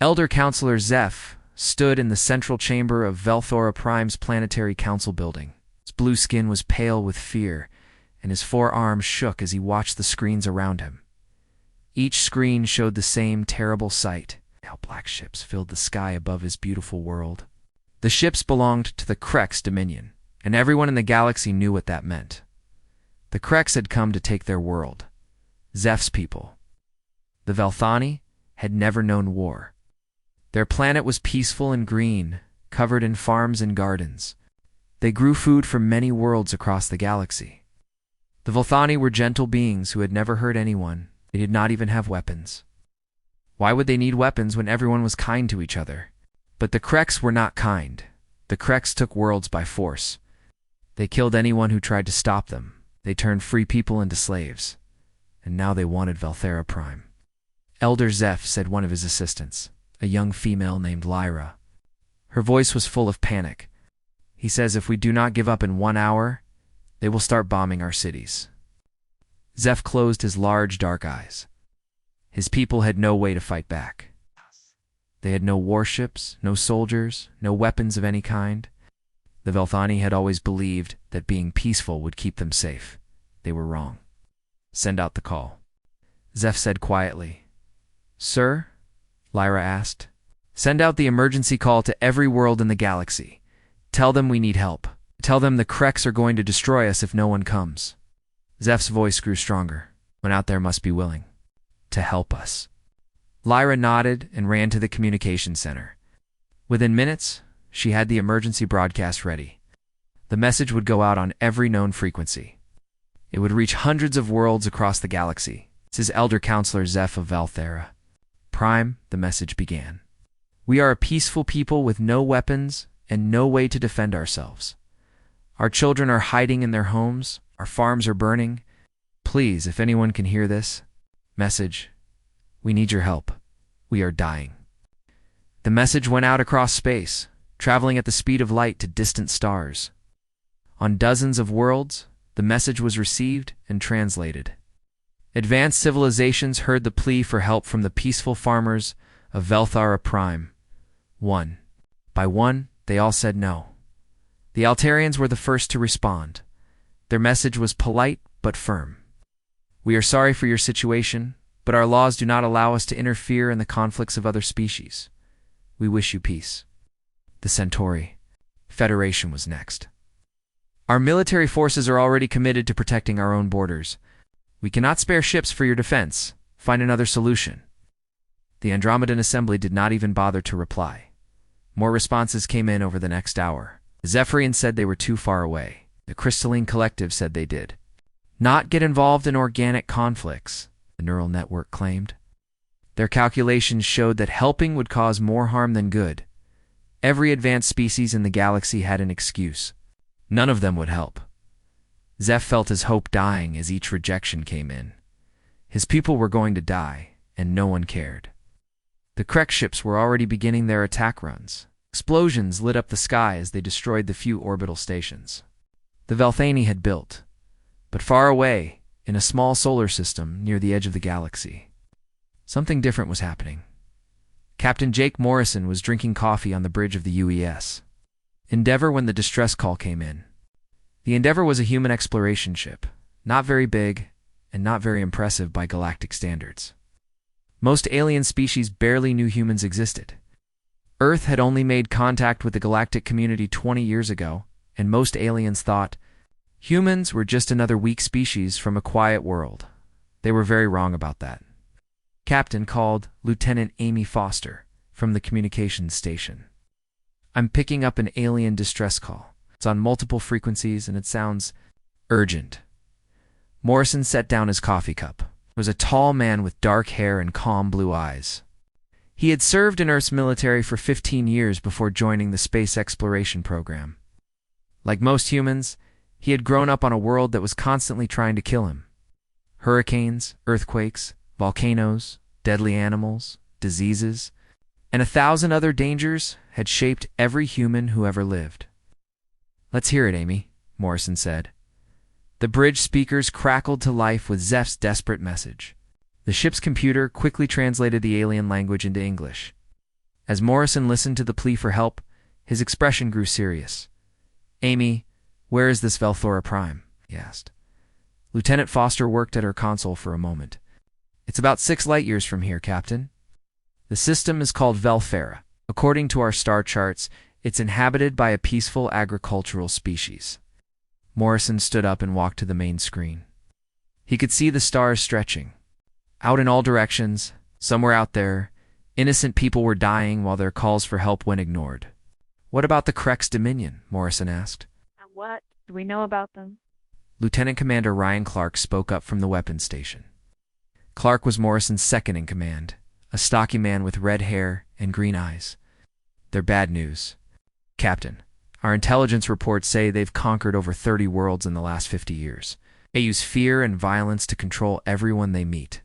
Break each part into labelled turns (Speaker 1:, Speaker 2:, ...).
Speaker 1: Elder Counselor Zeph stood in the central chamber of Velora Prime's planetary council building. His blue skin was pale with fear, and his forearms shook as he watched the screens around him. Each screen showed the same terrible sight. Now black ships filled the sky above his beautiful world. The ships belonged to the Krex Dominion, and everyone in the galaxy knew what that meant. The Krex had come to take their world, Zeph's people. The Velthani had never known war. Their planet was peaceful and green, covered in farms and gardens. They grew food for many worlds across the galaxy. The Velthani were gentle beings who had never hurt anyone. They did not even have weapons. Why would they need weapons when everyone was kind to each other? But the Krex were not kind. The Krex took worlds by force. They killed anyone who tried to stop them. They turned free people into slaves. And now they wanted Velora Prime. Elder Zeph said one of his assistants, a young female named Lyra. Her voice was full of panic. He says if we do not give up in 1 hour, they will start bombing our cities. Zeph closed his large dark eyes. His people had no way to fight back. They had no warships, no soldiers, no weapons of any kind. The Velthani had always believed that being peaceful would keep them safe. They were wrong. Send out the call. Zeph said quietly. Sir? Lyra asked. Send out the emergency call to every world in the galaxy. Tell them we need help. Tell them the Krex are going to destroy us if no one comes. Zeph's voice grew stronger. One out there must be willing to help us. Lyra nodded and ran to the communication center. Within minutes, she had the emergency broadcast ready. The message would go out on every known frequency. It would reach hundreds of worlds across the galaxy. This is Elder Counselor Zeph of Velora Prime, the message began. We are a peaceful people with no weapons and no way to defend ourselves. Our children are hiding in their homes. Our farms are burning. Please, if anyone can hear this message, we need your help. We are dying. The message went out across space, traveling at the speed of light to distant stars. On dozens of worlds, the message was received and translated. Advanced civilizations heard the plea for help from the peaceful farmers of Velora Prime. One by one, they all said no. The Altarians were the first to respond. Their message was polite but firm. We are sorry for your situation, but our laws do not allow us to interfere in the conflicts of other species. We wish you peace. The Centauri Federation was next. Our military forces are already committed to protecting our own borders. We cannot spare ships for your defense. Find another solution. The Andromedan Assembly did not even bother to reply. More responses came in over the next hour. The Zephyrians said they were too far away. The Crystalline Collective said they did not get involved in organic conflicts, the neural network claimed. Their calculations showed that helping would cause more harm than good. Every advanced species in the galaxy had an excuse. None of them would help. Zeph felt his hope dying as each rejection came in. His people were going to die, and no one cared. The Krex ships were already beginning their attack runs. Explosions lit up the sky as they destroyed the few orbital stations the Velthani had built, but far away, in a small solar system near the edge of the galaxy. Something different was happening. Captain Jake Morrison was drinking coffee on the bridge of the UES Endeavor when the distress call came in. The Endeavor was a human exploration ship, not very big and not very impressive by galactic standards. Most alien species barely knew humans existed. Earth had only made contact with the galactic community 20 years ago, and most aliens thought humans were just another weak species from a quiet world. They were very wrong about that. Captain called Lieutenant Amy Foster from the communications station. I'm picking up an alien distress call. It's on multiple frequencies and it sounds urgent. Morrison set down his coffee cup. It was a tall man with dark hair and calm blue eyes. He had served in Earth's military for 15 years before joining the space exploration program. Like most humans, he had grown up on a world that was constantly trying to kill him. Hurricanes, earthquakes, volcanoes, deadly animals, diseases, and 1,000 other dangers had shaped every human who ever lived. Let's hear it, Amy, Morrison said. The bridge speakers crackled to life with Zeph's desperate message. The ship's computer quickly translated the alien language into English. As Morrison listened to the plea for help, his expression grew serious. "Amy, where is this Velora Prime?" he asked. Lieutenant Foster worked at her console for a moment. "It's about 6 light-years from here, Captain. The system is called Velora. According to our star charts, it's inhabited by a peaceful agricultural species." Morrison stood up and walked to the main screen. He could see the stars stretching. Out in all directions, somewhere out there, innocent people were dying while their calls for help went ignored. "What about the Krex Dominion?" Morrison asked.
Speaker 2: What do we know about them?
Speaker 1: Lieutenant Commander Ryan Clark spoke up from the weapons station. Clark was Morrison's second in command, a stocky man with red hair and green eyes. "They're bad news. Captain, our intelligence reports say they've conquered over 30 worlds in the last 50 years. They use fear and violence to control everyone they meet."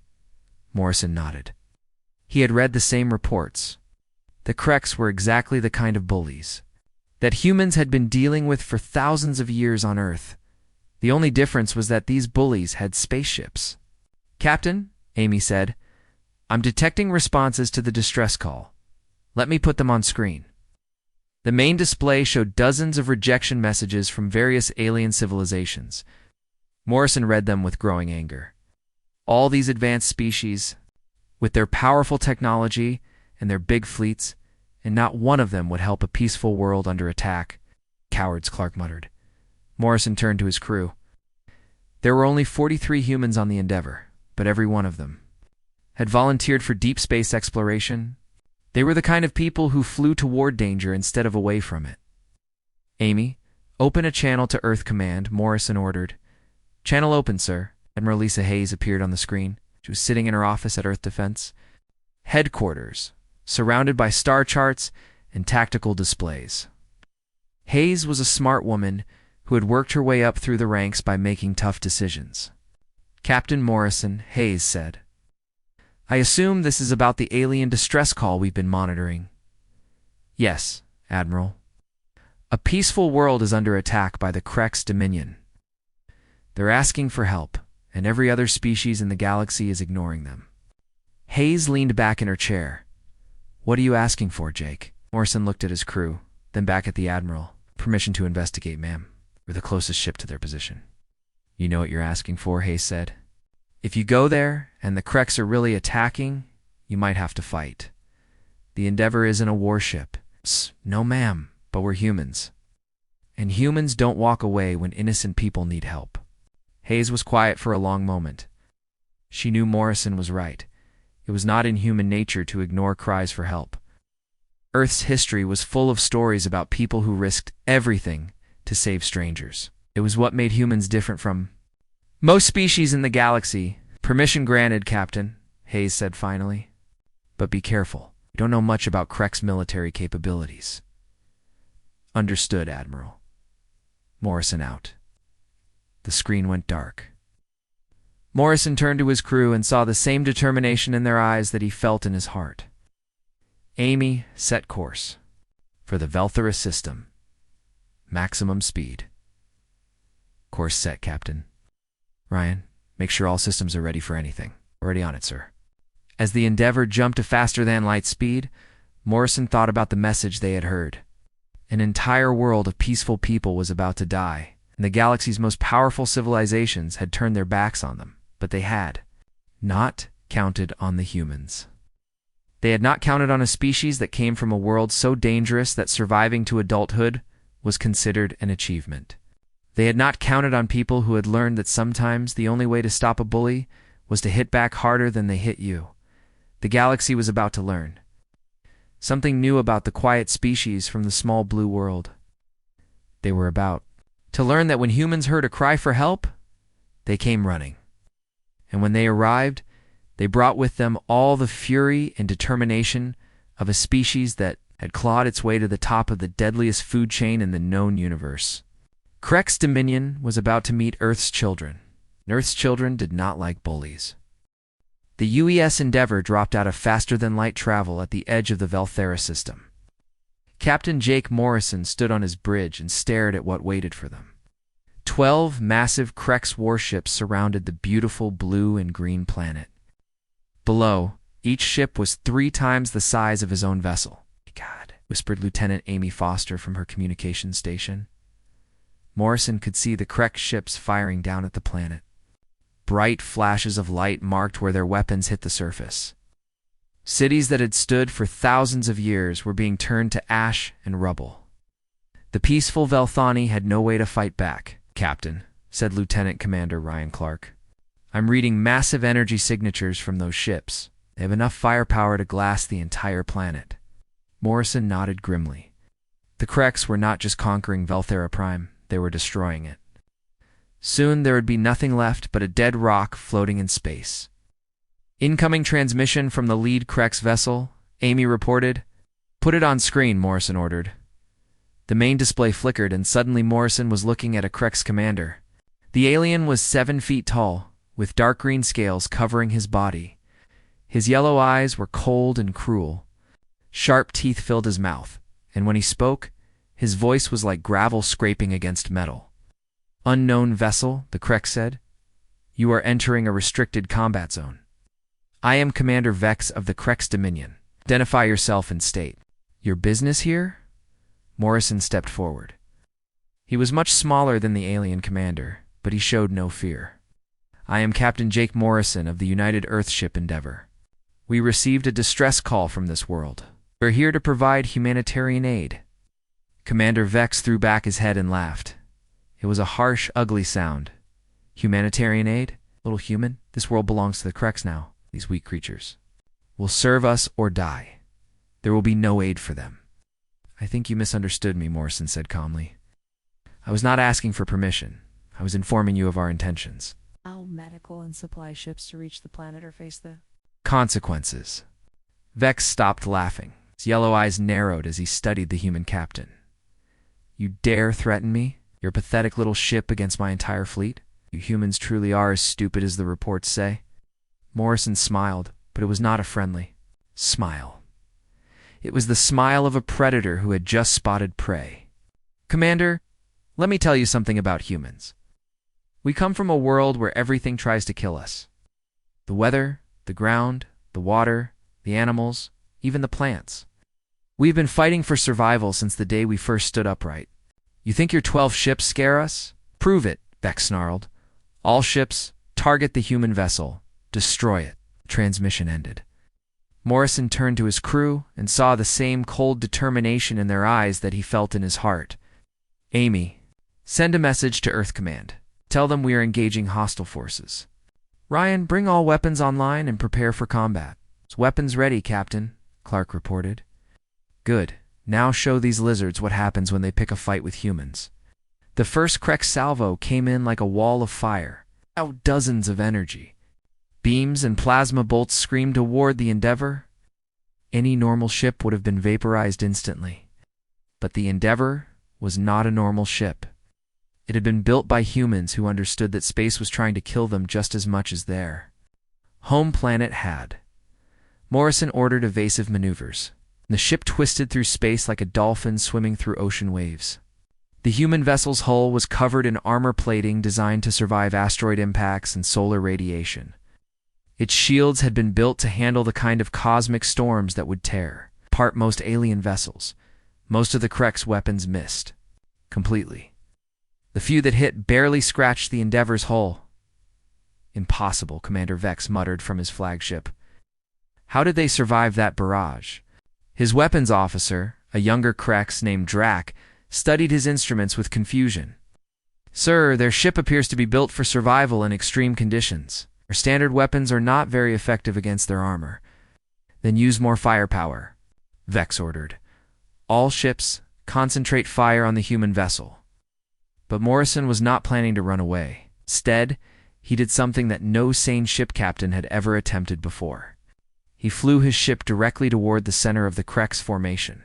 Speaker 1: Morrison nodded. He had read the same reports. The Krex were exactly the kind of bullies that humans had been dealing with for thousands of years on Earth. The only difference was that these bullies had spaceships. "Captain," Amy said, "I'm detecting responses to the distress call. Let me put them on screen." The main display showed dozens of rejection messages from various alien civilizations. Morrison read them with growing anger. All these advanced species, with their powerful technology and their big fleets, and not one of them would help a peaceful world under attack. "Cowards," Clark muttered. Morrison turned to his crew. There were only 43 humans on the Endeavor, but every one of them had volunteered for deep space exploration. They were the kind of people who flew toward danger instead of away from it. "Amy, open a channel to Earth Command," Morrison ordered. "Channel open, sir." Admiral Lisa Hayes appeared on the screen. She was sitting in her office at Earth Defense Headquarters, surrounded by star charts and tactical displays. Hayes was a smart woman who had worked her way up through the ranks by making tough decisions. "Captain Morrison," Hayes said, "I assume this is about the alien distress call we've been monitoring." "Yes, Admiral. A peaceful world is under attack by the Krex Dominion. They're asking for help, and every other species in the galaxy is ignoring them." Hayes leaned back in her chair. "What are you asking for, Jake?" Morrison looked at his crew, then back at the Admiral. "Permission to investigate, ma'am. We're the closest ship to their position." "You know what you're asking for," Hayes said. "If you go there, and the Krex are really attacking, you might have to fight. The Endeavor isn't a warship." "No, ma'am, but we're humans. And humans don't walk away when innocent people need help." Hayes was quiet for a long moment. She knew Morrison was right. It was not in human nature to ignore cries for help. Earth's history was full of stories about people who risked everything to save strangers. It was what made humans different from most species in the galaxy. "Permission granted, Captain," Hayes said finally. "But be careful. You don't know much about Krex military capabilities." "Understood, Admiral." Morrison out. The screen went dark. Morrison turned to his crew and saw the same determination in their eyes that he felt in his heart. "Amy, set course. For the Velora system. Maximum speed." "Course set, Captain." "Ryan, make sure all systems are ready for anything." "Already on it, sir." As the Endeavor jumped to faster-than-light speed, Morrison thought about the message they had heard. An entire world of peaceful people was about to die, and the galaxy's most powerful civilizations had turned their backs on them. But they had not counted on the humans. They had not counted on a species that came from a world so dangerous that surviving to adulthood was considered an achievement. They had not counted on people who had learned that sometimes the only way to stop a bully was to hit back harder than they hit you. The galaxy was about to learn something new about the quiet species from the small blue world. They were about to learn that when humans heard a cry for help, they came running. And when they arrived, they brought with them all the fury and determination of a species that had clawed its way to the top of the deadliest food chain in the known universe. Krex Dominion was about to meet Earth's children, and Earth's children did not like bullies. The UES Endeavor dropped out of faster-than-light travel at the edge of the Velora system. Captain Jake Morrison stood on his bridge and stared at what waited for them. 12 massive Krex warships surrounded the beautiful blue and green planet. Below, each ship was 3 times the size of his own vessel. whispered Lieutenant Amy Foster from her communications station. Morrison could see the Krek ships firing down at the planet. Bright flashes of light marked where their weapons hit the surface. Cities that had stood for thousands of years were being turned to ash and rubble. The peaceful Velthani had no way to fight back, Captain, said Lieutenant Commander Ryan Clark. I'm reading massive energy signatures from those ships. They have enough firepower to glass the entire planet. Morrison nodded grimly. The Kreks were not just conquering Velthera Prime, they were destroying it. Soon there would be nothing left but a dead rock floating in space. Incoming transmission from the lead Krek's vessel, Amy reported. Put it on screen, Morrison ordered. The main display flickered, and suddenly Morrison was looking at a Krek's commander. The alien was 7 feet tall, with dark green scales covering his body. His yellow eyes were cold and cruel. Sharp teeth filled his mouth, and when he spoke, his voice was like gravel scraping against metal. Unknown vessel, the Krek said. You are entering a restricted combat zone. I am Commander Vex of the Krek's Dominion. Identify yourself and state. Your business here? Morrison stepped forward. He was much smaller than the alien commander, but he showed no fear. I am Captain Jake Morrison of the United Earthship Endeavor. We received a distress call from this world. We're here to provide humanitarian aid. Commander Vex threw back his head and laughed. It was a harsh, ugly sound. Humanitarian aid? Little human? This world belongs to the Kreks now. These weak creatures will serve us or die. There will be no aid for them. I think you misunderstood me, Morrison said calmly. I was not asking for permission. I was informing you of our intentions.
Speaker 3: How medical and supply ships to reach the planet or face the
Speaker 1: consequences. Vex stopped laughing. His yellow eyes narrowed as he studied the human captain. You dare threaten me? Your pathetic little ship against my entire fleet? You humans truly are as stupid as the reports say. Morrison smiled, but it was not a friendly smile. It was the smile of a predator who had just spotted prey. Commander, let me tell you something about humans. We come from a world where everything tries to kill us. The weather, the ground, the water, the animals, even the plants. We've been fighting for survival since the day we first stood upright. You think your 12 ships scare us? Prove it, Vex snarled. All ships, target the human vessel. Destroy it. Transmission ended. Morrison turned to his crew and saw the same cold determination in their eyes that he felt in his heart. Amy, send a message to Earth Command. Tell them we are engaging hostile forces. Ryan, bring all weapons online and prepare for combat. Weapons ready, Captain, Clark reported. Good. Now show these lizards what happens when they pick a fight with humans. The first Krek salvo came in like a wall of fire, out dozens of energy. Beams and plasma bolts screamed toward the Endeavor. Any normal ship would have been vaporized instantly. But the Endeavor was not a normal ship. It had been built by humans who understood that space was trying to kill them just as much as their home planet had. Morrison ordered evasive maneuvers. The ship twisted through space like a dolphin swimming through ocean waves. The human vessel's hull was covered in armor plating designed to survive asteroid impacts and solar radiation. Its shields had been built to handle the kind of cosmic storms that would tear apart most alien vessels. Most of the Krek's weapons missed completely. The few that hit barely scratched the Endeavor's hull. Impossible, Commander Vex muttered from his flagship. How did they survive that barrage? His weapons officer, a younger Krek named Drac, studied his instruments with confusion. Sir, their ship appears to be built for survival in extreme conditions. Our standard weapons are not very effective against their armor. Then use more firepower, Vex ordered. All ships, concentrate fire on the human vessel. But Morrison was not planning to run away. Instead, he did something that no sane ship captain had ever attempted before. He flew his ship directly toward the center of the Krek's formation.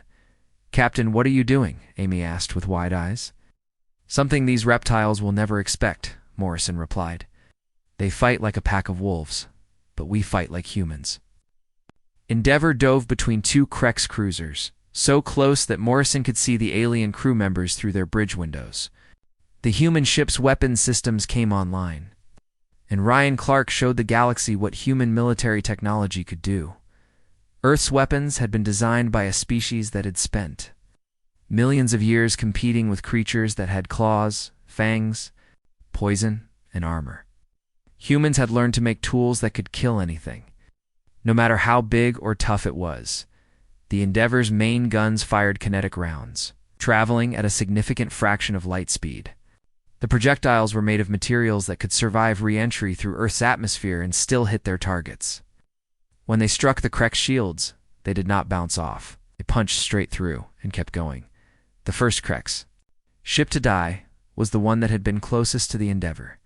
Speaker 1: Captain, what are you doing? Amy asked with wide eyes. Something these reptiles will never expect, Morrison replied. They fight like a pack of wolves, but we fight like humans. Endeavor dove between two Krek's cruisers, so close that Morrison could see the alien crew members through their bridge windows. The human ship's weapons systems came online, and Ryan Clark showed the galaxy what human military technology could do. Earth's weapons had been designed by a species that had spent millions of years competing with creatures that had claws, fangs, poison, and armor. Humans had learned to make tools that could kill anything, no matter how big or tough it was. The Endeavor's main guns fired kinetic rounds, traveling at a significant fraction of light speed. The projectiles were made of materials that could survive re-entry through Earth's atmosphere and still hit their targets. When they struck the Krek's shields, they did not bounce off. They punched straight through and kept going. The first Krek's ship to die was the one that had been closest to the Endeavor.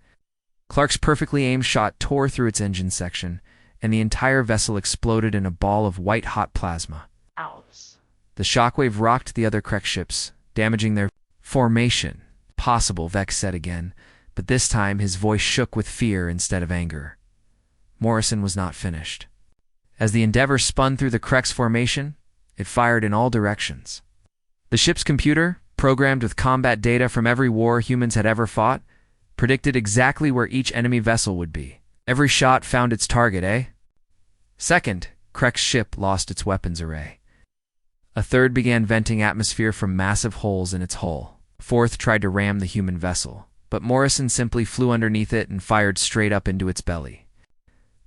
Speaker 1: Clark's perfectly aimed shot tore through its engine section, and the entire vessel exploded in a ball of white-hot plasma.
Speaker 2: Ouch.
Speaker 1: The shockwave rocked the other Krek ships, damaging their formation. Possible, Vex said again, but this time his voice shook with fear instead of anger. Morrison was not finished. As the Endeavor spun through the Krek's formation, it fired in all directions. The ship's computer, programmed with combat data from every war humans had ever fought, predicted exactly where each enemy vessel would be. Every shot found its target, eh? Second, Krek's ship lost its weapons array. A third began venting atmosphere from massive holes in its hull. A fourth tried to ram the human vessel, but Morrison simply flew underneath it and fired straight up into its belly.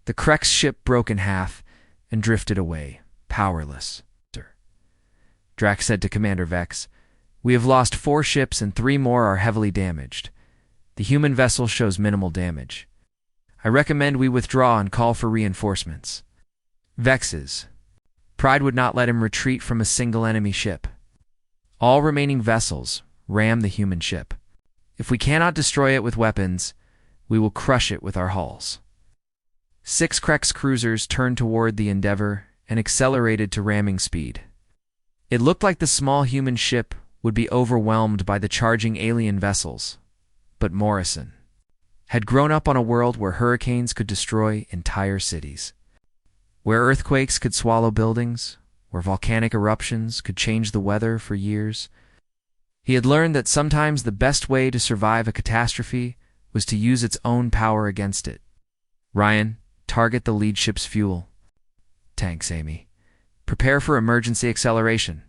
Speaker 1: The Krek's ship broke in half and drifted away, powerless. Drax said to Commander Vex, "We have lost 4 ships and 3 more are heavily damaged. The human vessel shows minimal damage. I recommend we withdraw and call for reinforcements." Vex's pride would not let him retreat from a single enemy ship. All remaining vessels ram the human ship. If we cannot destroy it with weapons, we will crush it with our hulls. 6 Krek's cruisers turned toward the Endeavor and accelerated to ramming speed. It looked like the small human ship would be overwhelmed by the charging alien vessels, but Morrison had grown up on a world where hurricanes could destroy entire cities, where earthquakes could swallow buildings, where volcanic eruptions could change the weather for years. He had learned that sometimes the best way to survive a catastrophe was to use its own power against it. "Ryan, target the lead ship's fuel." "Tanks, Amy. Prepare for emergency acceleration."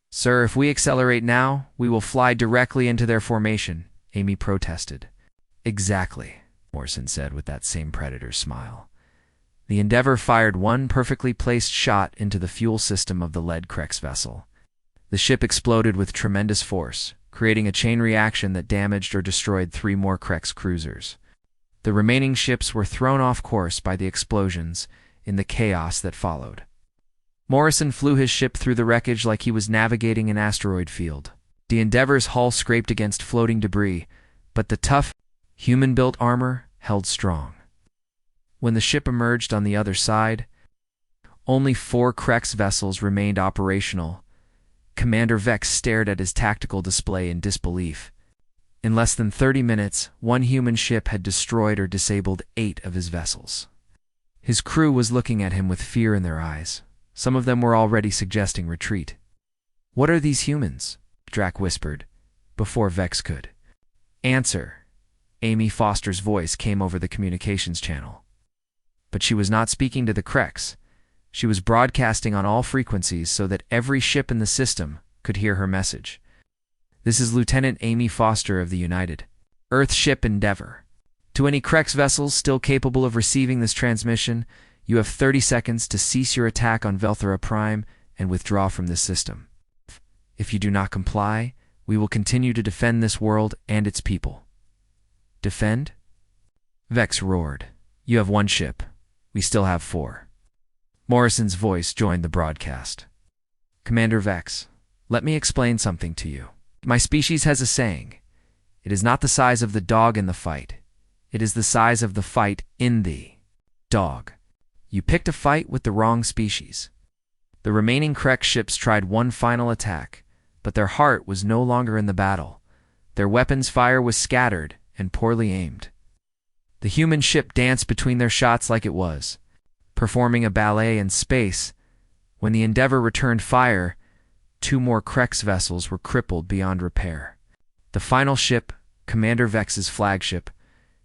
Speaker 1: "Sir, if we accelerate now, we will fly directly into their formation," Amy protested. "Exactly," Morrison said with that same predator's smile. The Endeavor fired one perfectly placed shot into the fuel system of the lead Krek's vessel. The ship exploded with tremendous force, creating a chain reaction that damaged or destroyed 3 more Krek's cruisers. The remaining ships were thrown off course by the explosions in the chaos that followed. Morrison flew his ship through the wreckage like he was navigating an asteroid field. The Endeavor's hull scraped against floating debris, but the tough, human-built armor held strong. When the ship emerged on the other side, only 4 Krek's vessels remained operational. Commander Vex stared at his tactical display in disbelief. In less than 30 minutes, one human ship had destroyed or disabled 8 of his vessels. His crew was looking at him with fear in their eyes. Some of them were already suggesting retreat. "What are these humans?" Drac whispered, before Vex could answer. Amy Foster's voice came over the communications channel. But she was not speaking to the Kreks. She was broadcasting on all frequencies so that every ship in the system could hear her message. "This is Lieutenant Amy Foster of the United Earth Ship Endeavor. To any Kreks vessels still capable of receiving this transmission, you have 30 seconds to cease your attack on Velora Prime and withdraw from this system. If you do not comply, we will continue to defend this world and its people." "Defend?" Vex roared. "You have 1 ship. We still have 4. Morrison's voice joined the broadcast. "Commander Vex, let me explain something to you. My species has a saying. It is not the size of the dog in the fight. It is the size of the fight in the dog. You picked a fight with the wrong species." The remaining Krek ships tried one final attack, but their heart was no longer in the battle. Their weapons fire was scattered and poorly aimed. The human ship danced between their shots like it was, performing a ballet in space. When the Endeavor returned fire, 2 more Krek's vessels were crippled beyond repair. The final ship, Commander Vex's flagship,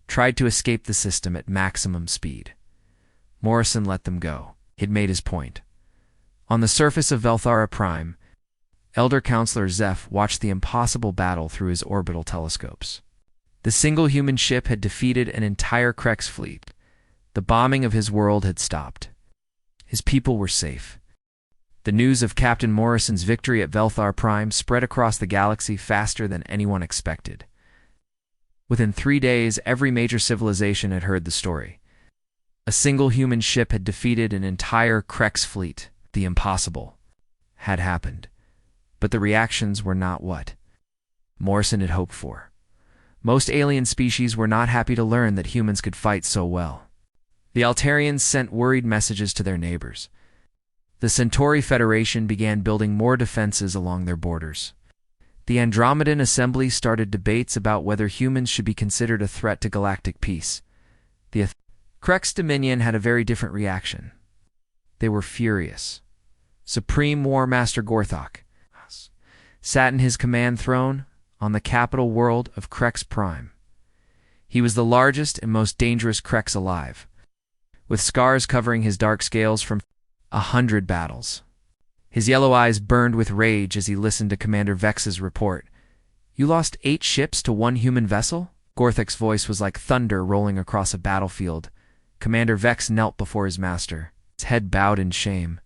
Speaker 1: tried to escape the system at maximum speed. Morrison let them go. He'd made his point. On the surface of Velthara Prime, Elder Counselor Zeph watched the impossible battle through his orbital telescopes. The single human ship had defeated an entire Krex fleet. The bombing of his world had stopped. His people were safe. The news of Captain Morrison's victory at Velthar Prime spread across the galaxy faster than anyone expected. Within 3 days, every major civilization had heard the story. A single human ship had defeated an entire Krex fleet. The impossible had happened. But the reactions were not what Morrison had hoped for. Most alien species were not happy to learn that humans could fight so well. The Altarians sent worried messages to their neighbors. The Centauri Federation began building more defenses along their borders. The Andromedan Assembly started debates about whether humans should be considered a threat to galactic peace. The Krex Dominion had a very different reaction. They were furious. Supreme War Master Gorthok sat in his command throne on the capital world of Krex Prime. He was the largest and most dangerous Krex alive, with scars covering his dark scales from 100 battles. His yellow eyes burned with rage as he listened to Commander Vex's report. "You lost 8 ships to 1 human vessel?" Gorthok's voice was like thunder rolling across a battlefield. Commander Vex knelt before his master, his head bowed in shame.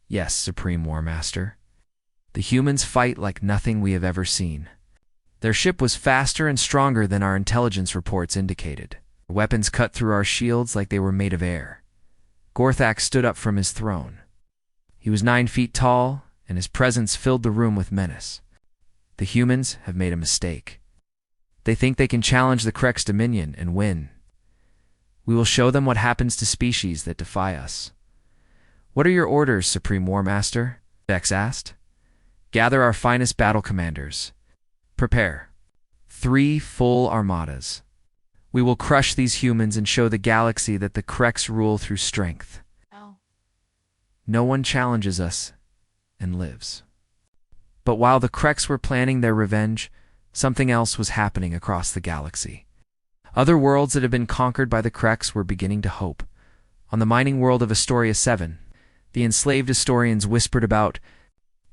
Speaker 1: "Yes, Supreme War Master. The humans fight like nothing we have ever seen. Their ship was faster and stronger than our intelligence reports indicated. Their weapons cut through our shields like they were made of air." Gorthok stood up from his throne. He was 9 feet tall, and his presence filled the room with menace. "The humans have made a mistake. They think they can challenge the Krex Dominion and win. We will show them what happens to species that defy us." "What are your orders, Supreme War Master?" Vex asked. "Gather our finest battle commanders. Prepare 3 full armadas. We will crush these humans and show the galaxy that the Krex rule through strength. No one challenges us and lives." But while the Krex were planning their revenge, something else was happening across the galaxy. Other worlds that had been conquered by the Krex were beginning to hope. On the mining world of Astoria 7, the enslaved Astorians whispered about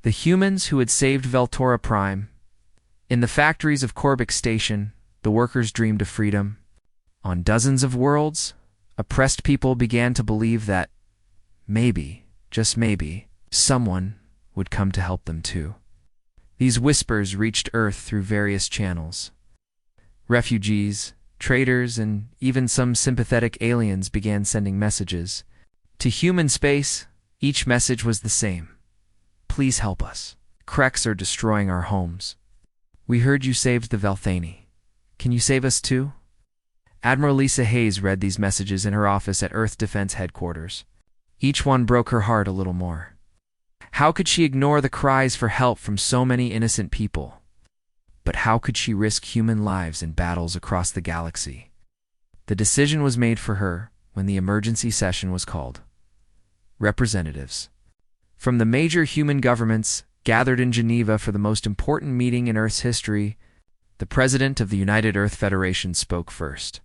Speaker 1: the humans who had saved Veltora Prime. In the factories of Korbic Station, the workers dreamed of freedom. On dozens of worlds, oppressed people began to believe that maybe, just maybe, someone would come to help them too. These whispers reached Earth through various channels. Refugees, traders, and even some sympathetic aliens began sending messages. To human space, each message was the same. "Please help us. Krex are destroying our homes. We heard you saved the Velthani. Can you save us too?" Admiral Lisa Hayes read these messages in her office at Earth Defense Headquarters. Each one broke her heart a little more. How could she ignore the cries for help from so many innocent people? But how could she risk human lives in battles across the galaxy? The decision was made for her when the emergency session was called. Representatives from the major human governments gathered in Geneva for the most important meeting in Earth's history. The president of the United Earth Federation spoke first.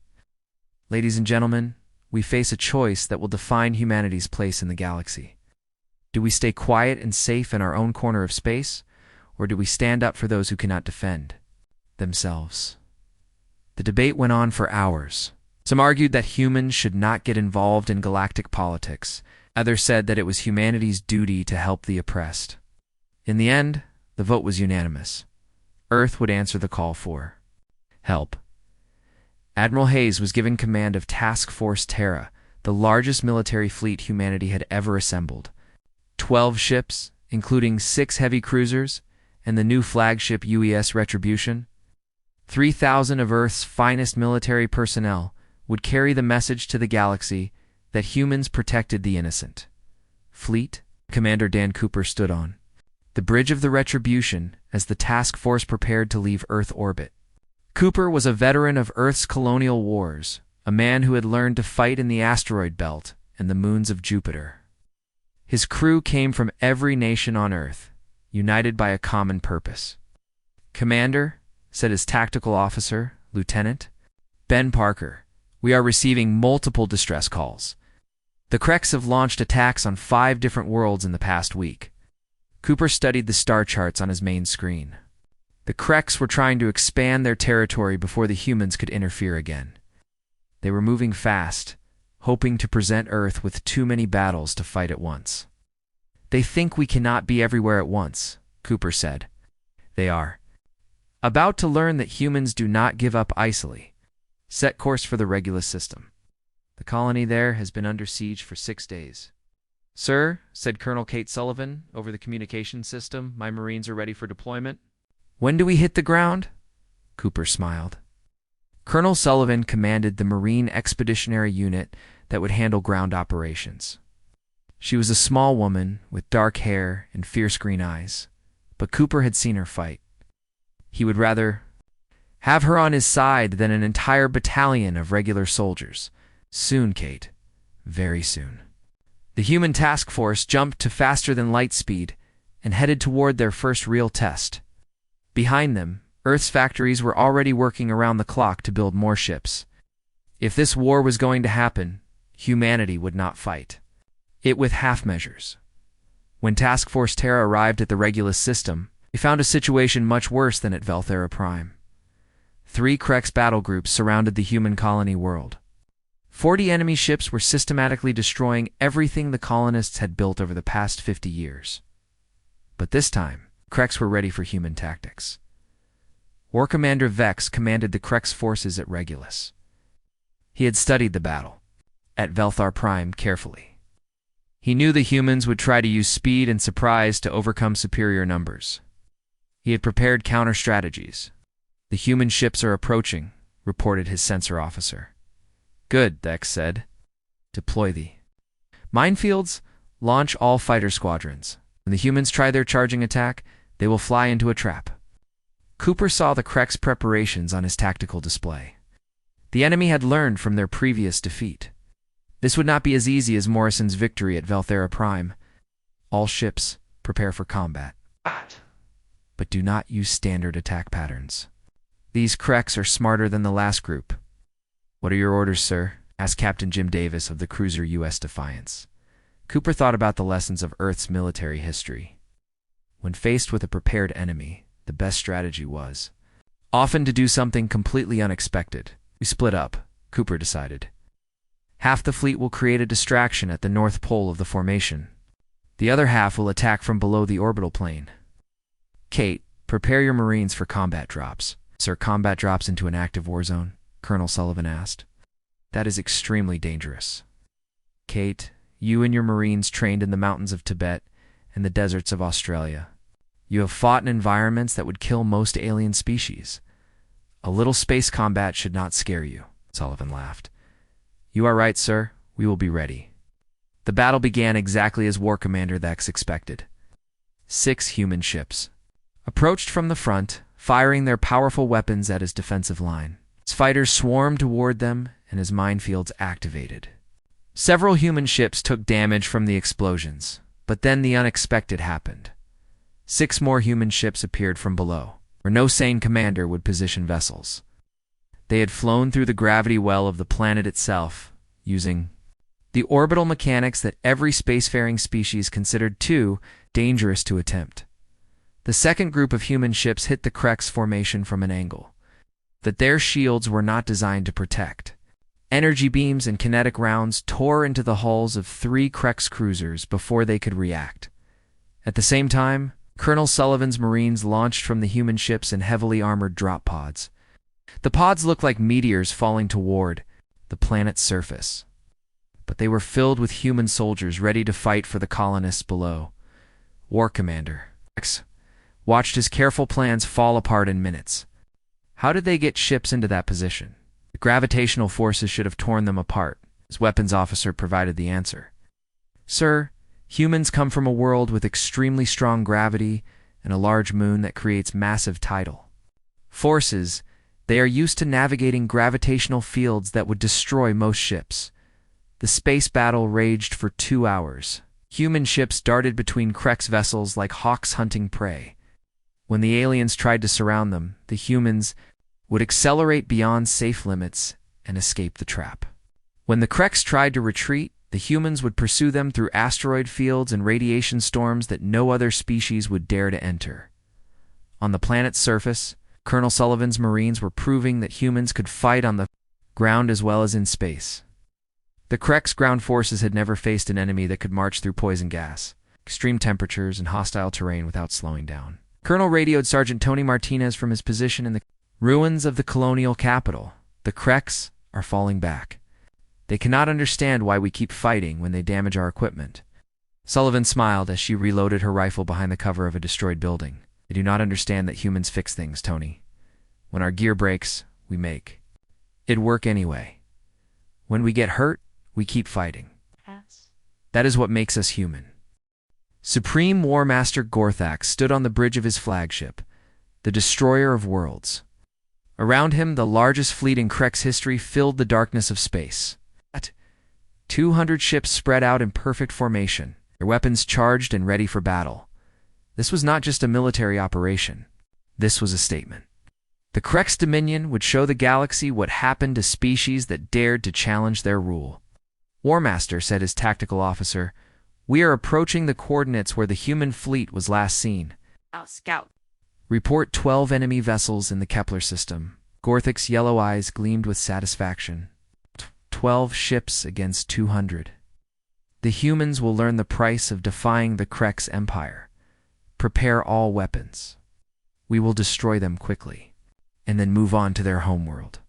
Speaker 1: "Ladies and gentlemen, we face a choice that will define humanity's place in the galaxy. Do we stay quiet and safe in our own corner of space, or do we stand up for those who cannot defend themselves?" The debate went on for hours. Some argued that humans should not get involved in galactic politics. Others said that it was humanity's duty to help the oppressed. In the end, the vote was unanimous. Earth would answer the call for help. Admiral Hayes was given command of Task Force Terra, the largest military fleet humanity had ever assembled. 12 ships, including 6 heavy cruisers, and the new flagship UES Retribution. 3,000 of Earth's finest military personnel would carry the message to the galaxy that humans protected the innocent. Fleet, Commander Dan Cooper stood on the bridge of the Retribution as the task force prepared to leave Earth orbit. Cooper was a veteran of Earth's colonial wars, a man who had learned to fight in the asteroid belt and the moons of Jupiter. His crew came from every nation on Earth, united by a common purpose. "Commander," said his tactical officer, Lieutenant Ben Parker, "we are receiving multiple distress calls. The Kreks have launched attacks on 5 different worlds in the past week. Cooper studied the star charts on his main screen. The Kreks were trying to expand their territory before the humans could interfere again. They were moving fast, hoping to present Earth with too many battles to fight at once. They think we cannot be everywhere at once, Cooper said. They are about to learn that humans do not give up easily. Set course for the Regulus system. The colony there has been under siege for 6 days. Sir, said Colonel Kate Sullivan over the communication system, my Marines are ready for deployment. When do we hit the ground? Cooper smiled. Colonel Sullivan commanded the Marine Expeditionary Unit that would handle ground operations. She was a small woman with dark hair and fierce green eyes, but Cooper had seen her fight. He would rather have her on his side than an entire battalion of regular soldiers. Soon, Kate. Very soon. The human task force jumped to faster than light speed and headed toward their first real test. Behind them, Earth's factories were already working around the clock to build more ships. If this war was going to happen, humanity would not fight it with half measures. When Task Force Terra arrived at the Regulus system, they found a situation much worse than at Velthera Prime. 3 Kreks battle groups surrounded the human colony world. 40 enemy ships were systematically destroying everything the colonists had built over the past 50 years. But this time, Kreks were ready for human tactics. War Commander Vex commanded the Kreks forces at Regulus. He had studied the battle at Velthar Prime carefully. He knew the humans would try to use speed and surprise to overcome superior numbers. He had prepared counter-strategies. The human ships are approaching, reported his sensor officer. Good, Vex said. Deploy the minefields, launch all fighter squadrons. When the humans try their charging attack, they will fly into a trap. Cooper saw the Kreks' preparations on his tactical display. The enemy had learned from their previous defeat. This would not be as easy as Morrison's victory at Velthera Prime. All ships, prepare for combat. But do not use standard attack patterns. These Kreks are smarter than the last group. What are your orders, sir? Asked Captain Jim Davis of the cruiser U.S. Defiance. Cooper thought about the lessons of Earth's military history. When faced with a prepared enemy, the best strategy was often to do something completely unexpected. We split up, Cooper decided. Half the fleet will create a distraction at the north pole of the formation. The other half will attack from below the orbital plane. Kate, prepare your Marines for combat drops. Sir, combat drops into an active war zone? Colonel Sullivan asked. That is extremely dangerous. Kate, you and your Marines trained in the mountains of Tibet and the deserts of Australia. You have fought in environments that would kill most alien species. A little space combat should not scare you, Sullivan laughed. You are right, sir. We will be ready. The battle began exactly as War Commander Vex expected. 6 human ships approached from the front, firing their powerful weapons at his defensive line. His fighters swarmed toward them, and his minefields activated. Several human ships took damage from the explosions, but then the unexpected happened. 6 more human ships appeared from below, where no sane commander would position vessels. They had flown through the gravity well of the planet itself, using the orbital mechanics that every spacefaring species considered too dangerous to attempt. The second group of human ships hit the Kreks formation from an angle that their shields were not designed to protect. Energy beams and kinetic rounds tore into the hulls of 3 Kreks cruisers before they could react. At the same time, Colonel Sullivan's Marines launched from the human ships in heavily armored drop pods. The pods looked like meteors falling toward the planet's surface, but they were filled with human soldiers ready to fight for the colonists below. War Commander Vex watched his careful plans fall apart in minutes. How did they get ships into that position? The gravitational forces should have torn them apart. His weapons officer provided the answer. Sir, humans come from a world with extremely strong gravity and a large moon that creates massive tidal forces. They are used to navigating gravitational fields that would destroy most ships. The space battle raged for 2 hours. Human ships darted between Kreks vessels like hawks hunting prey. When the aliens tried to surround them, the humans would accelerate beyond safe limits and escape the trap. When the Kreks tried to retreat, The humans would pursue them through asteroid fields and radiation storms that no other species would dare to enter. On the planet's surface, Colonel Sullivan's Marines were proving that humans could fight on the ground as well as in space. The Krek's ground forces had never faced an enemy that could march through poison gas, extreme temperatures, and hostile terrain without slowing down. Colonel radioed Sergeant Tony Martinez from his position in the ruins of the colonial capital. The Kreks are falling back. They cannot understand why we keep fighting when they damage our equipment. Sullivan smiled as she reloaded her rifle behind the cover of a destroyed building. They do not understand that humans fix things, Tony. When our gear breaks, we make it work anyway. When we get hurt, we keep fighting.
Speaker 2: Yes.
Speaker 1: That is what makes us human. Supreme War Master Gorthak stood on the bridge of his flagship, the Destroyer of Worlds. Around him, the largest fleet in Krek's history filled the darkness of space. 200 ships spread out in perfect formation, their weapons charged and ready for battle. This was not just a military operation. This was a statement. The Krek's dominion would show the galaxy what happened to species that dared to challenge their rule. War Master, said his tactical officer, we are approaching the coordinates where the human fleet was last seen.
Speaker 2: Scout.
Speaker 1: Report 12 enemy vessels in the Kepler system. Gorthak's yellow eyes gleamed with satisfaction. 12 ships against 200. The humans will learn the price of defying the Krek's empire. Prepare all weapons. We will destroy them quickly, and then move on to their homeworld.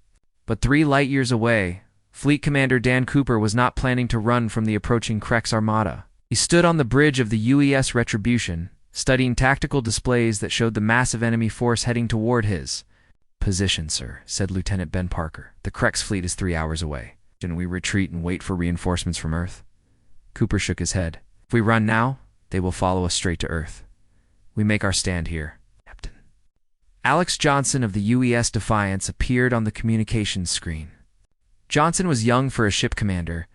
Speaker 1: But 3 light years away, Fleet Commander Dan Cooper was not planning to run from the approaching Krek's armada. He stood on the bridge of the UES Retribution, studying tactical displays that showed the massive enemy force heading toward his position, sir, said Lieutenant Ben Parker. The Krek's fleet is 3 hours away. Shouldn't we retreat and wait for reinforcements from Earth? Cooper shook his head. If we run now, they will follow us straight to Earth. We make our stand here, Captain. Alex Johnson of the UES Defiance appeared on the communications screen. Johnson was young for a ship commander,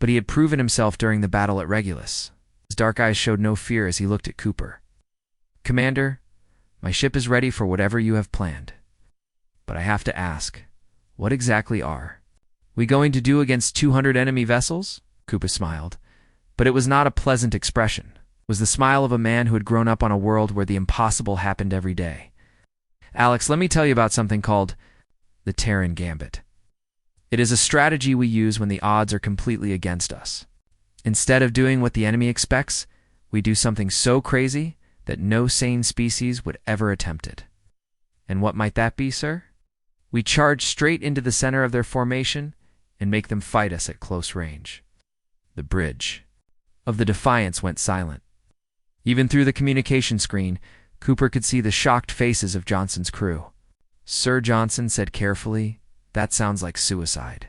Speaker 1: but he had proven himself during the battle at Regulus. His dark eyes showed no fear as he looked at Cooper. Commander, my ship is ready for whatever you have planned. But I have to ask, what exactly are we going to do against 200 enemy vessels? Cooper smiled, but it was not a pleasant expression. It was the smile of a man who had grown up on a world where the impossible happened every day. Alex, let me tell you about something called the Terran Gambit. It is a strategy we use when the odds are completely against us. Instead of doing what the enemy expects, we do something so crazy that no sane species would ever attempt it. And what might that be, sir? We charge straight into the center of their formation and make them fight us at close range. The bridge of the Defiance went silent. Even through the communication screen, Cooper could see the shocked faces of Johnson's crew. Sir Johnson said carefully, that sounds like suicide.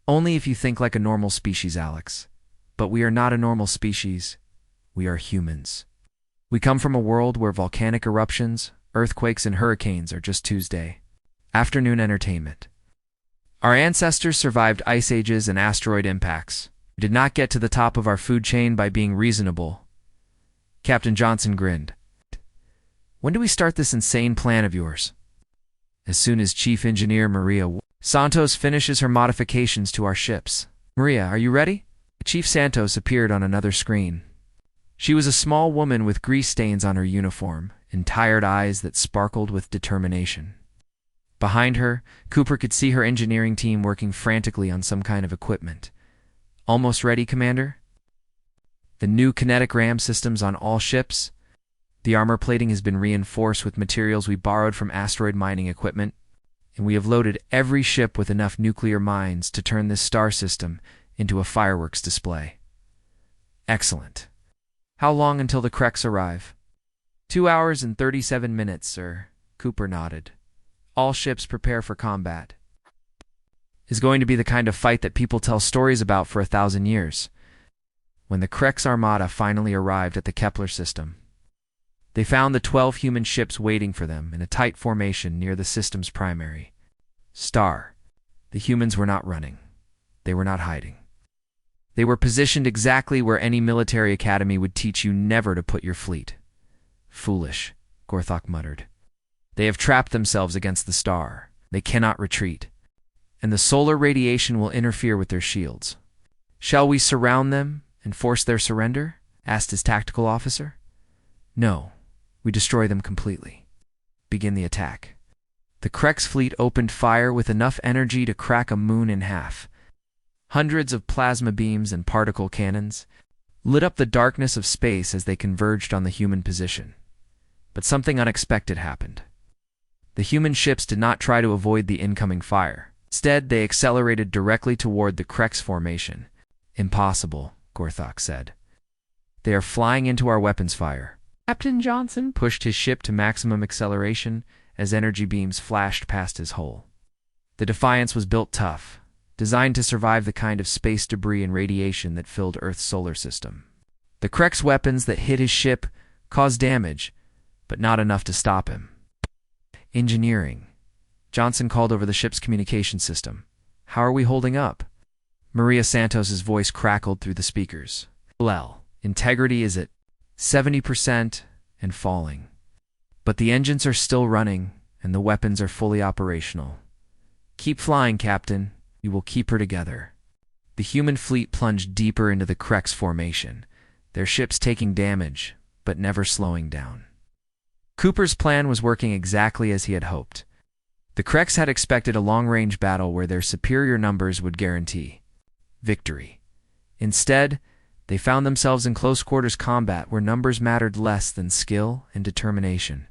Speaker 1: Only if you think like a normal species, Alex. But we are not a normal species. We are humans. We come from a world where volcanic eruptions, earthquakes, and hurricanes are just Tuesday afternoon entertainment. Our ancestors survived ice ages and asteroid impacts. We did not get to the top of our food chain by being reasonable. Captain Johnson grinned. When do we start this insane plan of yours? As soon as Chief Engineer Maria Santos finishes her modifications to our ships. Maria, are you ready? Chief Santos appeared on another screen. She was a small woman with grease stains on her uniform and tired eyes that sparkled with determination. Behind her, Cooper could see her engineering team working frantically on some kind of equipment. Almost ready, Commander? The new kinetic ram systems on all ships. The armor plating has been reinforced with materials we borrowed from asteroid mining equipment, and we have loaded every ship with enough nuclear mines to turn this star system into a fireworks display. Excellent. How long until the Kreks arrive? 2 hours and 37 minutes, sir. Cooper nodded. All ships prepare for combat. Is going to be the kind of fight that people tell stories about for 1,000 years. When the Krek's armada finally arrived at the Kepler system, they found the 12 human ships waiting for them in a tight formation near the system's primary star. The humans were not running. They were not hiding. They were positioned exactly where any military academy would teach you never to put your fleet. Foolish, Gorthak muttered. They have trapped themselves against the star. They cannot retreat. And the solar radiation will interfere with their shields. "Shall we surround them and force their surrender?" asked his tactical officer. "No, we destroy them completely. Begin the attack." The Krex fleet opened fire with enough energy to crack a moon in half. Hundreds of plasma beams and particle cannons lit up the darkness of space as they converged on the human position. But something unexpected happened. The human ships did not try to avoid the incoming fire. Instead, they accelerated directly toward the Krex formation. "Impossible," Gorthok said. "They are flying into our weapons fire." Captain Johnson pushed his ship to maximum acceleration as energy beams flashed past his hull. The Defiance was built tough, designed to survive the kind of space debris and radiation that filled Earth's solar system. The Krex weapons that hit his ship caused damage, but not enough to stop him. "Engineering." Johnson called over the ship's communication system. "How are we holding up?" Maria Santos's voice crackled through the speakers. "Well, integrity is at 70% and falling. But the engines are still running, and the weapons are fully operational. Keep flying, Captain. We will keep her together." The human fleet plunged deeper into the Krex formation, their ships taking damage, but never slowing down. Cooper's plan was working exactly as he had hoped. The Krex had expected a long-range battle where their superior numbers would guarantee victory. Instead, they found themselves in close-quarters combat where numbers mattered less than skill and determination.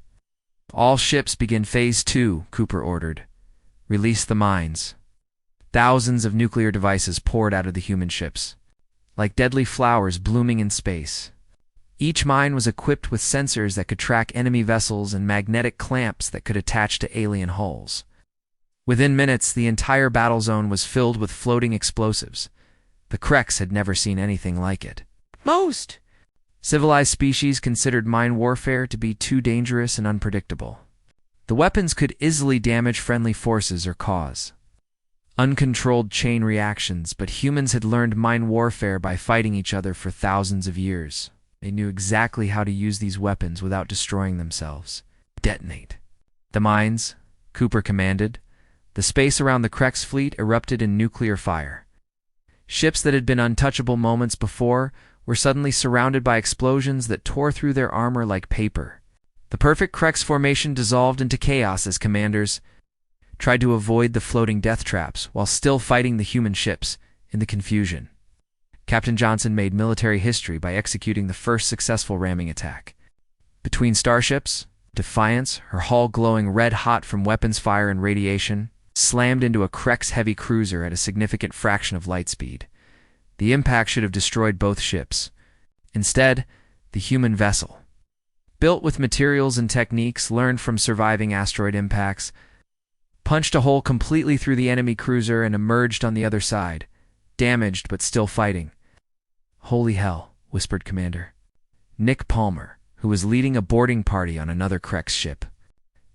Speaker 1: "All ships begin Phase 2, Cooper ordered. "Release the mines." Thousands of nuclear devices poured out of the human ships, like deadly flowers blooming in space. Each mine was equipped with sensors that could track enemy vessels and magnetic clamps that could attach to alien hulls. Within minutes, the entire battle zone was filled with floating explosives. The Krex had never seen anything like it. Most civilized species considered mine warfare to be too dangerous and unpredictable. The weapons could easily damage friendly forces or cause uncontrolled chain reactions, but humans had learned mine warfare by fighting each other for thousands of years. They knew exactly how to use these weapons without destroying themselves. "Detonate." "The mines," Cooper commanded. The space around the Krex fleet erupted in nuclear fire. Ships that had been untouchable moments before were suddenly surrounded by explosions that tore through their armor like paper. The perfect Krex formation dissolved into chaos as commanders tried to avoid the floating death traps while still fighting the human ships in the confusion. Captain Johnson made military history by executing the first successful ramming attack. Between starships, Defiance, her hull glowing red-hot from weapons fire and radiation, slammed into a Krex heavy cruiser at a significant fraction of light speed. The impact should have destroyed both ships. Instead, the human vessel, built with materials and techniques learned from surviving asteroid impacts, punched a hole completely through the enemy cruiser and emerged on the other side, damaged but still fighting. "Holy hell," whispered Commander Nick Palmer, who was leading a boarding party on another Krex ship.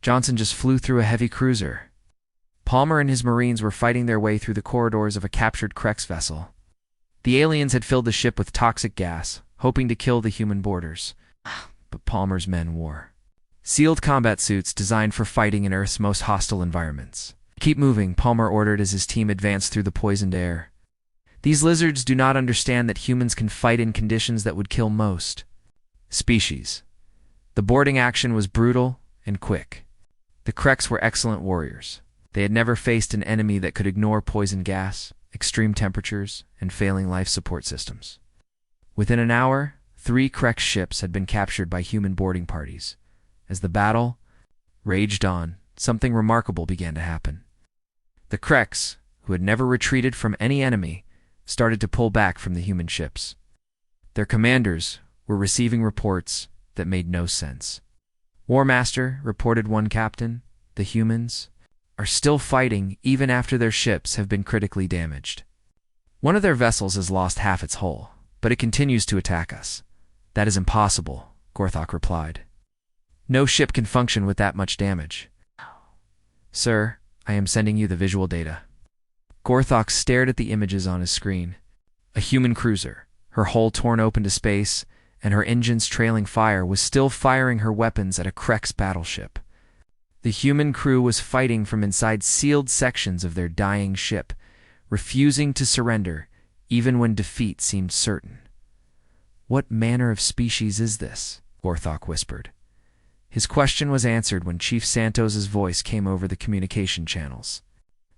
Speaker 1: "Johnson just flew through a heavy cruiser." Palmer and his Marines were fighting their way through the corridors of a captured Krex vessel. The aliens had filled the ship with toxic gas, hoping to kill the human boarders. But Palmer's men wore sealed combat suits designed for fighting in Earth's most hostile environments. "Keep moving," Palmer ordered as his team advanced through the poisoned air. "These lizards do not understand that humans can fight in conditions that would kill most species." The boarding action was brutal and quick. The Krex were excellent warriors. They had never faced an enemy that could ignore poison gas, extreme temperatures, and failing life support systems. Within an hour, 3 Krex ships had been captured by human boarding parties. As the battle raged on, something remarkable began to happen. The Krex, who had never retreated from any enemy, started to pull back from the human ships. Their commanders were receiving reports that made no sense. "War Master," reported one captain, "the humans are still fighting even after their ships have been critically damaged. One of their vessels has lost half its hull, but it continues to attack us." "That is impossible," Gorthok replied. "No ship can function with that much damage." "Sir, I am sending you the visual data." Gorthok stared at the images on his screen. A human cruiser, her hull torn open to space, and her engines trailing fire, was still firing her weapons at a Krex battleship. The human crew was fighting from inside sealed sections of their dying ship, refusing to surrender even when defeat seemed certain. "What manner of species is this?" Gorthok whispered. His question was answered when Chief Santos's voice came over the communication channels.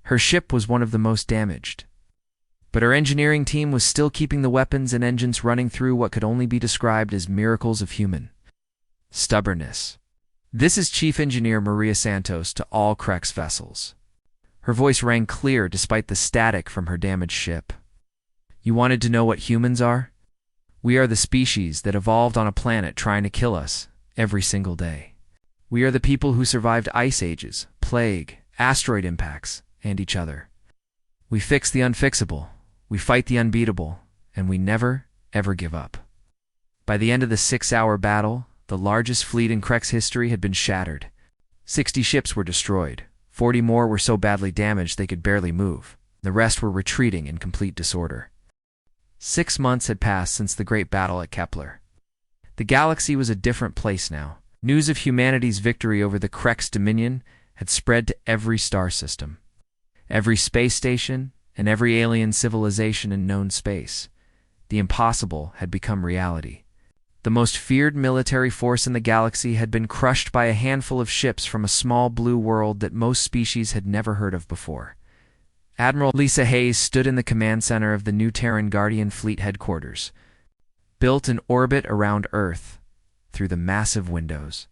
Speaker 1: Her ship was one of the most damaged, but her engineering team was still keeping the weapons and engines running through what could only be described as miracles of human stubbornness. "This is Chief Engineer Maria Santos to all Krex vessels." Her voice rang clear despite the static from her damaged ship. "You wanted to know what humans are? We are the species that evolved on a planet trying to kill us every single day. We are the people who survived ice ages, plague, asteroid impacts, and each other. We fix the unfixable, we fight the unbeatable, and we never, ever give up." By the end of the 6-hour battle, the largest fleet in Krex history had been shattered. 60 ships were destroyed. 40 more were so badly damaged they could barely move. The rest were retreating in complete disorder. 6 months had passed since the great battle at Kepler. The galaxy was a different place now. News of humanity's victory over the Krex Dominion had spread to every star system, every space station, and every alien civilization in known space. The impossible had become reality. The most feared military force in the galaxy had been crushed by a handful of ships from a small blue world that most species had never heard of before. Admiral Lisa Hayes stood in the command center of the new Terran Guardian Fleet headquarters, built in orbit around Earth, through the massive windows.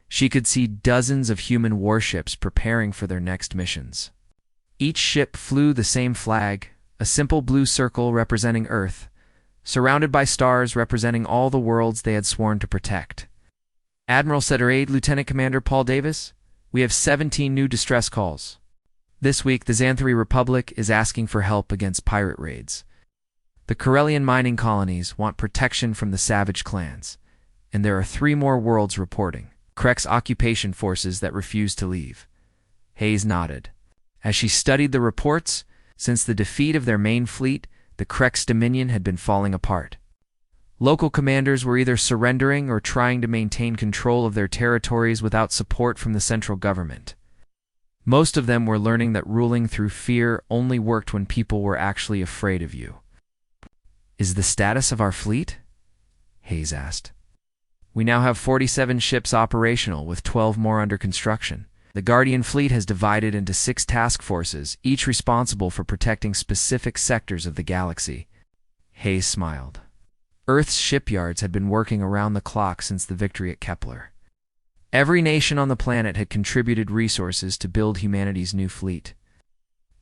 Speaker 1: She could see dozens of human warships preparing for their next missions. Each ship flew the same flag, a simple blue circle representing Earth, surrounded by stars representing all the worlds they had sworn to protect. "Admiral," said her aide, Lieutenant Commander Paul Davis, "we have 17 new distress calls. This week, the Xanthari Republic is asking for help against pirate raids. The Corellian mining colonies want protection from the savage clans, and there are 3 more worlds reporting Krex occupation forces that refuse to leave." Hayes nodded. As she studied the reports, since the defeat of their main fleet, the Krex Dominion had been falling apart. Local commanders were either surrendering or trying to maintain control of their territories without support from the central government. Most of them were learning that ruling through fear only worked when people were actually afraid of you. "Is the status of our fleet?" Hayes asked. "We now have 47 ships operational, with 12 more under construction. The Guardian Fleet has divided into 6 task forces, each responsible for protecting specific sectors of the galaxy." Hayes smiled. Earth's shipyards had been working around the clock since the victory at Kepler. Every nation on the planet had contributed resources to build humanity's new fleet.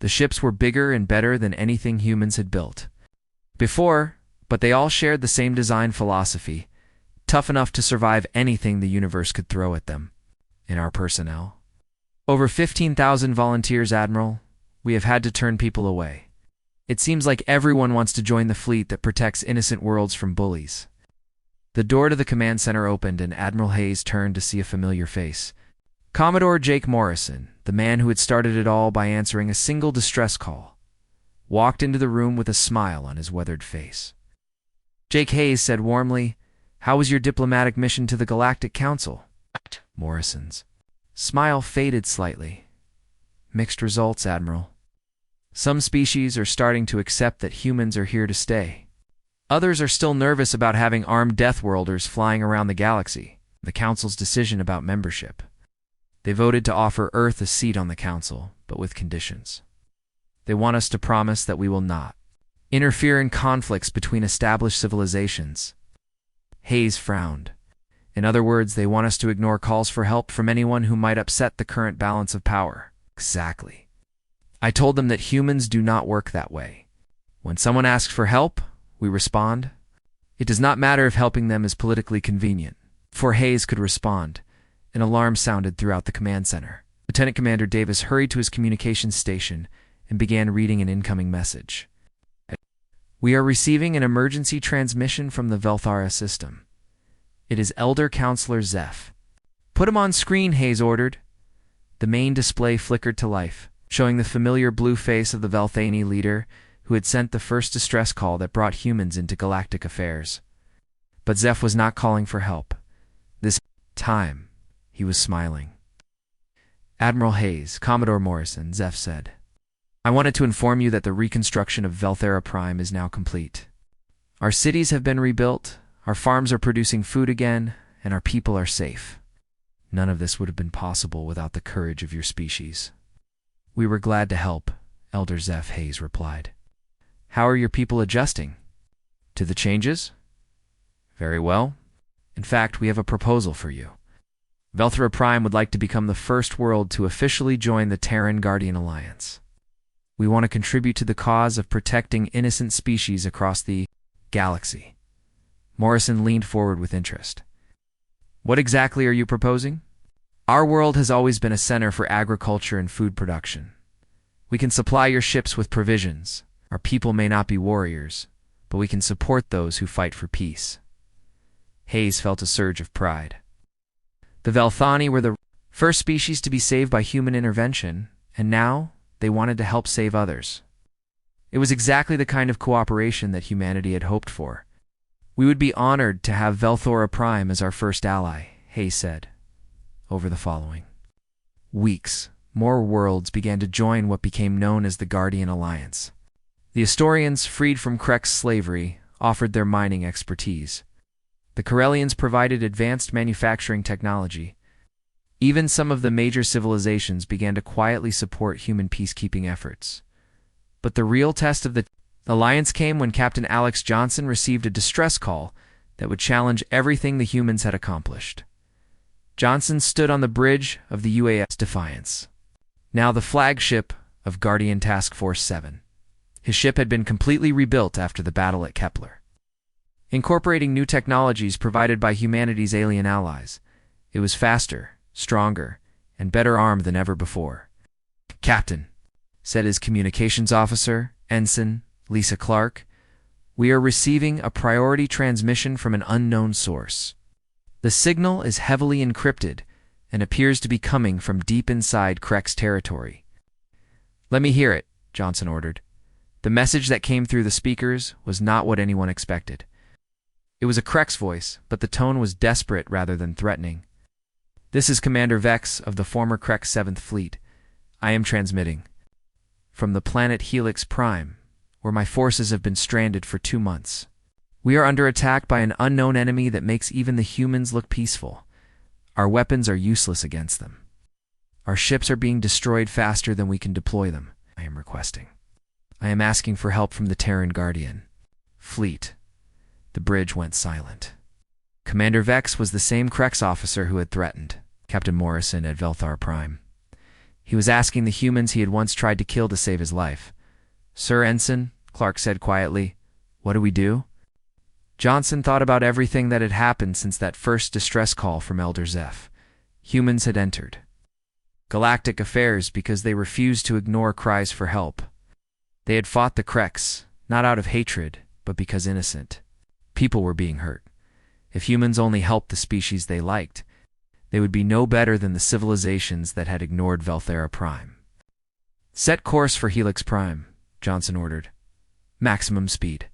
Speaker 1: The ships were bigger and better than anything humans had built before, but they all shared the same design philosophy: tough enough to survive anything the universe could throw at them. "In our personnel, over 15,000 volunteers, Admiral. We have had to turn people away. It seems like everyone wants to join the fleet that protects innocent worlds from bullies." The door to the command center opened and Admiral Hayes turned to see a familiar face. Commodore Jake Morrison, the man who had started it all by answering a single distress call, walked into the room with a smile on his weathered face. Jake Hayes said warmly, "How was your diplomatic mission to the Galactic Council?" Morrison's smile faded slightly. "Mixed results, Admiral. Some species are starting to accept that humans are here to stay. Others are still nervous about having armed Deathworlders flying around the galaxy." The Council's decision about membership. They voted to offer Earth a seat on the Council, but with conditions. They want us to promise that we will not interfere in conflicts between established civilizations. Hayes frowned. "In other words, they want us to ignore calls for help from anyone who might upset the current balance of power." "Exactly. I told them that humans do not work that way. When someone asks for help, we respond. It does not matter if helping them is politically convenient." Before Hayes could respond, an alarm sounded throughout the command center. Lieutenant Commander Davis hurried to his communications station and began reading an incoming message. "We are receiving an emergency transmission from the Velora system. It is Elder Counselor Zeph." "Put him on screen," Hayes ordered. The main display flickered to life, showing the familiar blue face of the Velthani leader who had sent the first distress call that brought humans into galactic affairs. But Zeph was not calling for help. This time, he was smiling. "Admiral Hayes, Commodore Morrison," Zeph said. I wanted to inform you that the reconstruction of Velthera Prime is now complete. Our cities have been rebuilt, our farms are producing food again, and our people are safe. None of this would have been possible without the courage of your species. We were glad to help, Elder Zeph Hayes replied. How are your people adjusting? To the changes? Very well. In fact, we have a proposal for you. Velthera Prime would like to become the first world to officially join the Terran Guardian Alliance. We want to contribute to the cause of protecting innocent species across the galaxy. Morrison leaned forward with interest. What exactly are you proposing? Our world has always been a center for agriculture and food production. We can supply your ships with provisions. Our people may not be warriors, but we can support those who fight for peace. Hayes felt a surge of pride. The Velthani were the first species to be saved by human intervention, and now they wanted to help save others. It was exactly the kind of cooperation that humanity had hoped for. We would be honored to have Velthora Prime as our first ally, Hayes said. Over the following weeks, more worlds began to join what became known as the Guardian Alliance. The Astorians, freed from Krek's slavery, offered their mining expertise. The Corellians provided advanced manufacturing technology. Even some of the major civilizations began to quietly support human peacekeeping efforts. But the real test of the alliance came when Captain Alex Johnson received a distress call that would challenge everything the humans had accomplished. Johnson stood on the bridge of the UAS Defiance, now the flagship of Guardian Task Force 7. His ship had been completely rebuilt after the battle at Kepler. Incorporating new technologies provided by humanity's alien allies, it was faster, stronger, and better armed than ever before. Captain, said his communications officer, Ensign Lisa Clark, we are receiving a priority transmission from an unknown source. The signal is heavily encrypted and appears to be coming from deep inside Krek's territory. Let me hear it, Johnson ordered. The message that came through the speakers was not what anyone expected. It was a Krek's voice, but the tone was desperate rather than threatening. This is Commander Vex of the former Krek 7th Fleet. I am transmitting from the planet Helix Prime, where my forces have been stranded for 2 months. We are under attack by an unknown enemy that makes even the humans look peaceful. Our weapons are useless against them. Our ships are being destroyed faster than we can deploy them. I am requesting. I am asking for help from the Terran Guardian Fleet. The bridge went silent. Commander Vex was the same Krex officer who had threatened Captain Morrison at Velthar Prime. He was asking the humans he had once tried to kill to save his life. Sir Ensign, Clark said quietly, what do we do? Johnson thought about everything that had happened since that first distress call from Elder Zeph. Humans had entered Galactic affairs because they refused to ignore cries for help. They had fought the Krex, not out of hatred, but because innocent people were being hurt. If humans only helped the species they liked, they would be no better than the civilizations that had ignored Velthera Prime. Set course for Helix Prime, Johnson ordered. Maximum speed.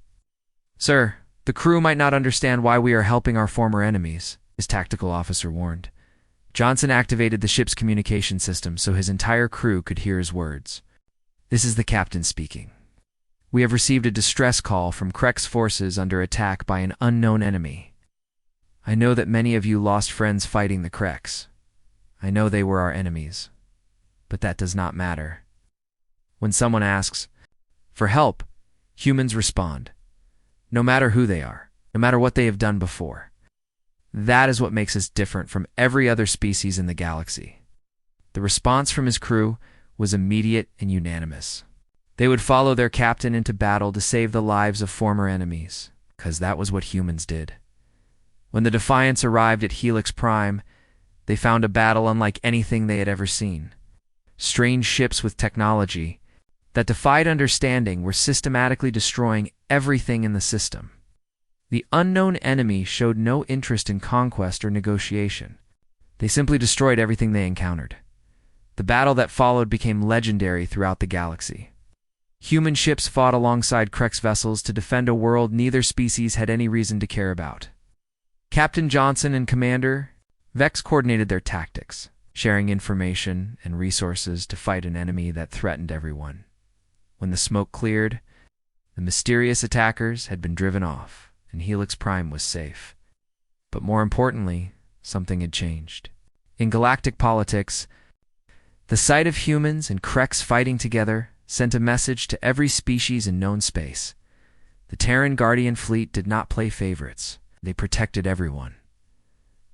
Speaker 1: Sir, the crew might not understand why we are helping our former enemies, his tactical officer warned. Johnson activated the ship's communication system so his entire crew could hear his words. This is the captain speaking. We have received a distress call from Krek's forces under attack by an unknown enemy. I know that many of you lost friends fighting the Kreks. I know they were our enemies. But that does not matter. When someone asks for help, humans respond. No matter who they are, no matter what they have done before. That is what makes us different from every other species in the galaxy. The response from his crew was immediate and unanimous. They would follow their captain into battle to save the lives of former enemies, because that was what humans did. When the Defiance arrived at Helix Prime, they found a battle unlike anything they had ever seen. Strange ships with technology that defied understanding were systematically destroying everything in the system. The unknown enemy showed no interest in conquest or negotiation. They simply destroyed everything they encountered. The battle that followed became legendary throughout the galaxy. Human ships fought alongside Krek's vessels to defend a world neither species had any reason to care about. Captain Johnson and Commander Vex coordinated their tactics, sharing information and resources to fight an enemy that threatened everyone. When the smoke cleared, the mysterious attackers had been driven off, and Helix Prime was safe. But more importantly, something had changed. In galactic politics, the sight of humans and Krex fighting together sent a message to every species in known space. The Terran Guardian fleet did not play favorites. They protected everyone.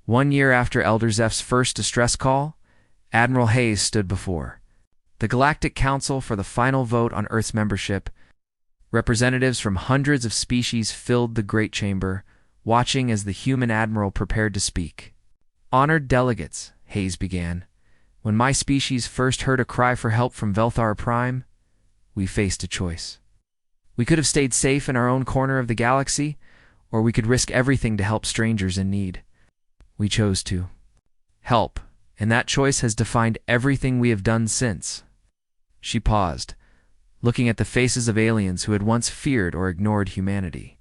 Speaker 1: 1 year after Elder Zeph's first distress call, Admiral Hayes stood before the Galactic Council for the final vote on Earth's membership. Representatives from hundreds of species filled the Great Chamber, watching as the human admiral prepared to speak. "Honored delegates," Hayes began, "when my species first heard a cry for help from Velora Prime, we faced a choice. We could have stayed safe in our own corner of the galaxy, or we could risk everything to help strangers in need. We chose to help, and that choice has defined everything we have done since." She paused, looking at the faces of aliens who had once feared or ignored humanity.